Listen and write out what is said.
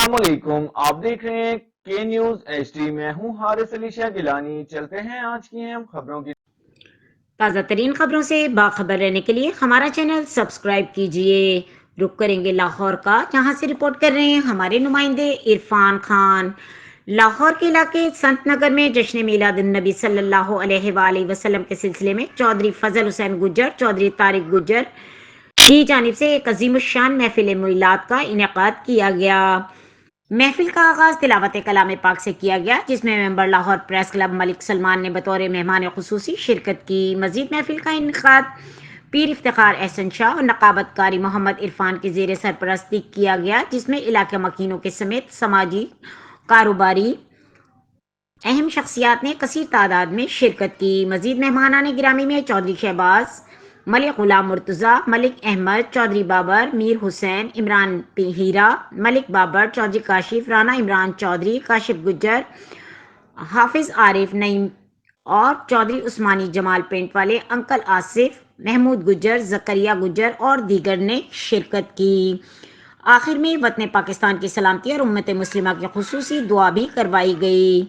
السلام علیکم، آپ دیکھ رہے ہیں کے نیوز ایچ ڈی۔ میں ہوں حارث علی شاہ گیلانی۔ چلتے ہیں آج کی اہم خبروں کی۔ تازہ ترین خبروں سے باخبر رہنے کے لیے ہمارا چینل سبسکرائب کیجیے۔ رک کریں گے لاہور کا، جہاں سے رپورٹ کر رہے ہیں ہمارے نمائندے عرفان خان۔ لاہور کے علاقے سنت نگر میں جشن میلاد النبی صلی اللہ علیہ وآلہ وسلم کے سلسلے میں چودھری فضل حسین گجر، چودھری طارق گجر کی جانب سے ایک عظیم الشان محفل میلاد کا انعقاد کیا گیا۔ محفل کا آغاز تلاوت کلام پاک سے کیا گیا، جس میں ممبر لاہور پریس کلب ملک سلمان نے بطور مہمان خصوصی شرکت کی۔ مزید محفل کا انعقاد پیر افتخار احسن شاہ اور نقابت کاری محمد عرفان کی زیر سرپرستی کیا گیا، جس میں علاقہ مکینوں کے سمیت سماجی، کاروباری اہم شخصیات نے کثیر تعداد میں شرکت کی۔ مزید مہمانان گرامی میں چودھری شہباز، ملک غلام مرتضیٰ، ملک احمد، چودھری بابر، میر حسین، عمران ہیرا، ملک بابر، چودھری کاشف، رانا عمران چودھری، کاشف گجر، حافظ عارف نعیم اور چودھری عثمانی جمال پینٹ والے، انکل آصف، محمود گجر، زکریا گجر اور دیگر نے شرکت کی۔ آخر میں وطن پاکستان کی سلامتی اور امت مسلمہ کی خصوصی دعا بھی کروائی گئی۔